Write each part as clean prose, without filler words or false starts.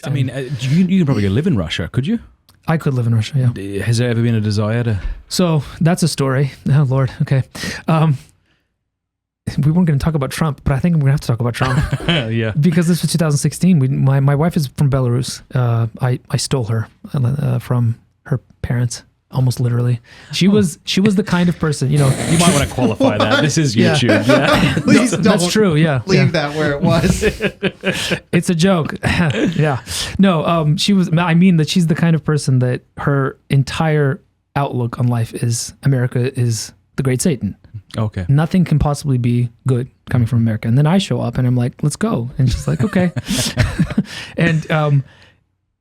I mean, you can probably live in Russia, could you? I could live in Russia, yeah. Has there ever been a desire to? So that's a story. Oh, Lord. Okay. We weren't going to talk about Trump, but I think I'm going to have to talk about Trump. Yeah. Because this was 2016. My wife is from Belarus. I stole her from her parents. Almost literally. She was the kind of person, you might want to qualify that. This is YouTube. Yeah. Please don't. That's true. Yeah. Leave that where it was. It's a joke. Yeah. No, I mean that she's the kind of person that her entire outlook on life is America is the great Satan. Okay. Nothing can possibly be good coming from America. And then I show up and I'm like, let's go. And she's like, okay. And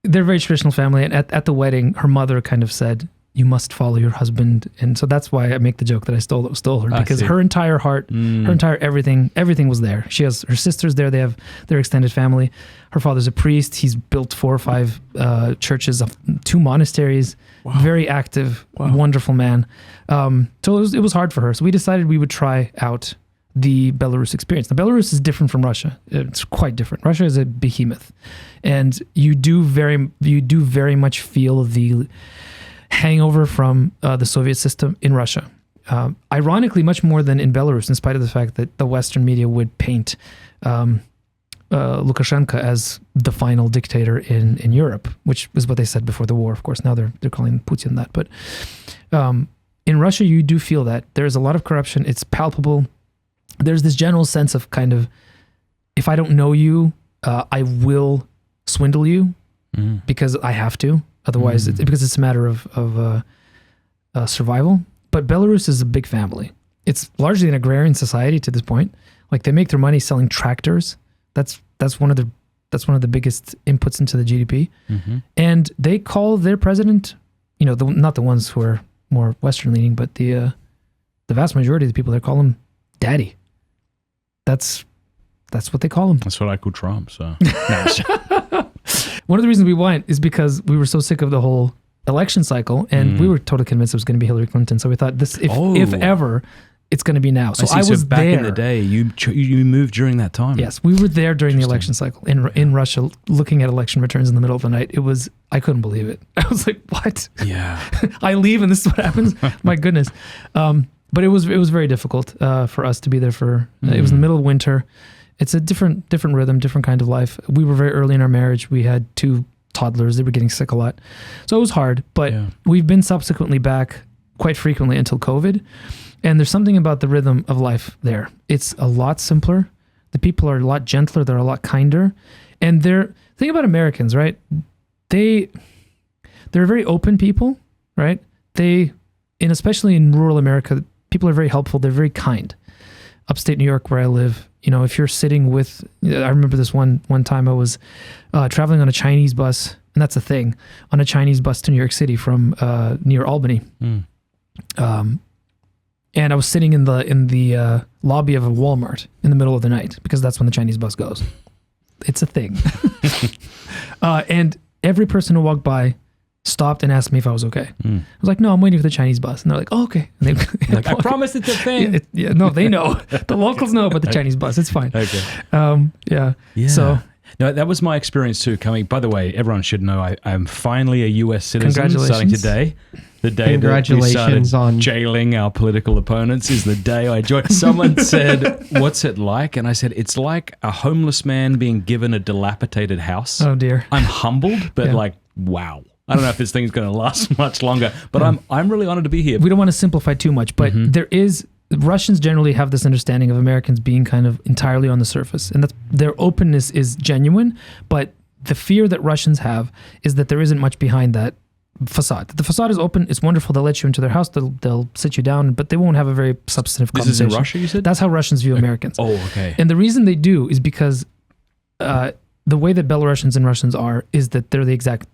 they're a very traditional family. And at the wedding, her mother kind of said, you must follow your husband. And so that's why I make the joke that I stole her, because her entire heart, her entire everything was there. She has her sisters there. They have their extended family. Her father's a priest. He's built 4 or 5 churches, 2 monasteries. Wow. Very active, wonderful man. So it was hard for her. So we decided we would try out the Belarus experience. Now, Belarus is different from Russia. It's quite different. Russia is a behemoth, and you do very much feel the hangover from the Soviet system in Russia. Ironically, much more than in Belarus, in spite of the fact that the Western media would paint Lukashenko as the final dictator in Europe, which is what they said before the war. Of course, now they're calling Putin that. But in Russia, you do feel that there's a lot of corruption. It's palpable. There's this general sense of kind of, if I don't know you, I will swindle you because I have to. Otherwise, because it's a matter of survival. But Belarus is a big family. It's largely an agrarian society to this point. Like, they make their money selling tractors. That's one of the biggest inputs into the GDP. And they call their president, not the ones who are more Western leaning, but the vast majority of the people there call him Daddy. That's what they call him. That's what I call Trump. So. One of the reasons we went is because we were so sick of the whole election cycle, and we were totally convinced it was going to be Hillary Clinton. So we thought, if ever, it's going to be now. So I was back there. In the day. You moved during that time. Yes, we were there during the election cycle in Russia, looking at election returns in the middle of the night. I couldn't believe it. I was like, what? Yeah. I leave and this is what happens. My goodness. But it was very difficult for us to be there for. It was in the middle of winter. It's a different rhythm, different kind of life. We were very early in our marriage. We had 2 toddlers. They were getting sick a lot. So it was hard, but we've been subsequently back quite frequently until COVID. And there's something about the rhythm of life there. It's a lot simpler. The people are a lot gentler. They're a lot kinder. And think about Americans, right? They're very open people, right? Especially in rural America, people are very helpful. They're very kind. Upstate New York, where I live, if you're sitting with, I remember this one time I was traveling on a Chinese bus, and that's a thing, on a Chinese bus to New York City from near Albany. And I was sitting in the lobby of a Walmart in the middle of the night, because that's when the Chinese bus goes. It's a thing. And every person who walked by stopped and asked me if I was okay. I was like, no, I'm waiting for the Chinese bus. And they're like, oh, okay. And like, I promise it's a thing. No, they know. The locals know about the Chinese bus. It's fine. Okay. Yeah. So no, that was my experience too. By the way, everyone should know I'm finally a U.S. citizen starting today. The day that we started jailing our political opponents is the day I joined. Someone said, what's it like? And I said, it's like a homeless man being given a dilapidated house. Oh, dear. I'm humbled, but wow. I don't know if this thing's going to last much longer, but I'm really honored to be here. We don't want to simplify too much, but Russians generally have this understanding of Americans being kind of entirely on the surface, and that their openness is genuine, but the fear that Russians have is that there isn't much behind that facade. The facade is open, it's wonderful, they'll let you into their house, they'll sit you down, but they won't have a very substantive conversation. This is in Russia, you said? That's how Russians view Americans. Oh, okay. And the reason they do is because the way that Belarusians and Russians are is that they're the exact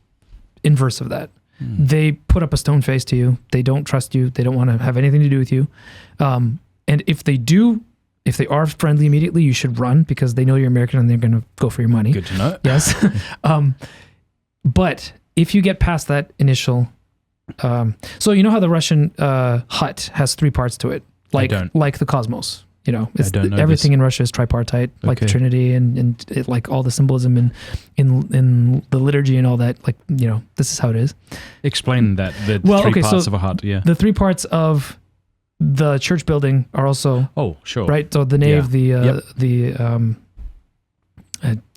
inverse of that. They put up a stone face to you. They don't trust you. They don't want to have anything to do with you. And if they are friendly immediately, you should run, because they know you're American and they're going to go for your money. Good to know. Yes. But if you get past that initial, so you know how the Russian hut has 3 parts to it, like the cosmos. You know, everything in Russia is tripartite, like the Trinity and it, like all the symbolism in the liturgy and all that. Like, you know, this is how it is. Explain that. The three parts of a hut. Yeah. The 3 parts of the church building are also. Oh, sure. Right. So the nave, you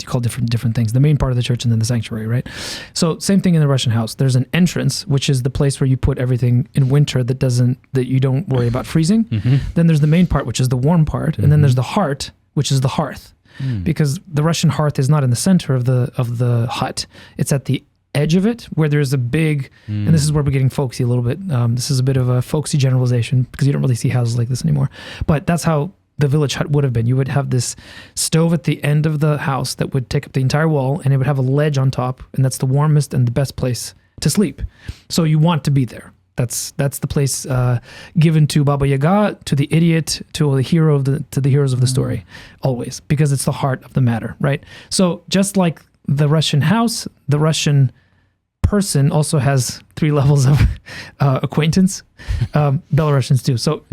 call different things. The main part of the church and then the sanctuary, right? So same thing in the Russian house. There's an entrance, which is the place where you put everything in winter that you don't worry about freezing. Mm-hmm. Then there's the main part, which is the warm part, and then there's the heart, which is the hearth, because the Russian hearth is not in the center of the hut. It's at the edge of it, where there's a big, and this is where we're getting folksy a little bit. This is a bit of a folksy generalization because you don't really see houses like this anymore. But that's how the village hut would have been. You would have this stove at the end of the house that would take up the entire wall, and it would have a ledge on top, and that's the warmest and the best place to sleep. So you want to be there. That's the place given to Baba Yaga, to the idiot, to the heroes of the story, always, because it's the heart of the matter, right? So just like the Russian house, the Russian person also has 3 levels of acquaintance. Belarusians do. So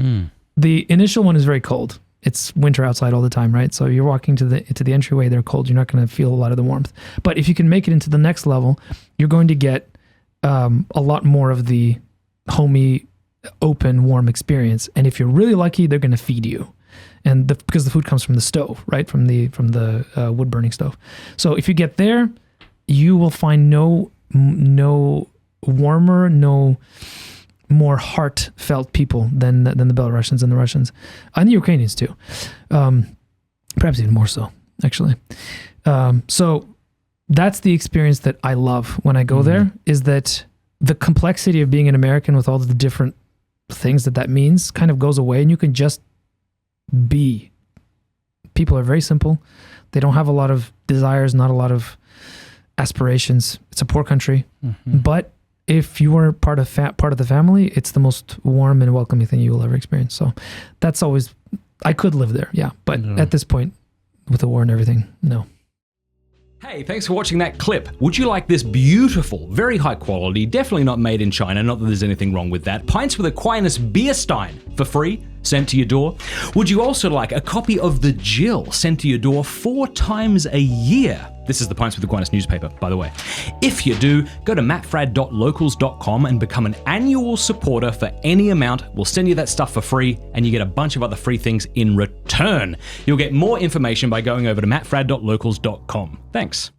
the initial one is very cold. It's winter outside all the time, right? So you're walking to the entryway, they're cold. You're not going to feel a lot of the warmth. But if you can make it into the next level, you're going to get a lot more of the homey, open, warm experience. And if you're really lucky, they're going to feed you. And because the food comes from the stove, right? From the wood burning stove. So if you get there, you will find no warmer, no more heartfelt people than the Belarusians and the Russians and the Ukrainians too, perhaps even more so, actually. So that's the experience that I love when I go there, is that the complexity of being an American with all the different things that means kind of goes away, and you can just be. People are very simple. They don't have a lot of desires, not a lot of aspirations. It's a poor country, but if you are part of the family, it's the most warm and welcoming thing you will ever experience. So that's always, I could live there, yeah. But at this point, with the war and everything, no. Hey, thanks for watching that clip. Would you like this beautiful, very high quality, definitely not made in China, not that there's anything wrong with that, Pints with Aquinas beer stein for free, sent to your door? Would you also like a copy of The Jill sent to your door 4 times a year? This is the Pints with Aquinas newspaper, by the way. If you do, go to mattfrad.locals.com and become an annual supporter for any amount. We'll send you that stuff for free, and you get a bunch of other free things in return. You'll get more information by going over to mattfrad.locals.com. Thanks.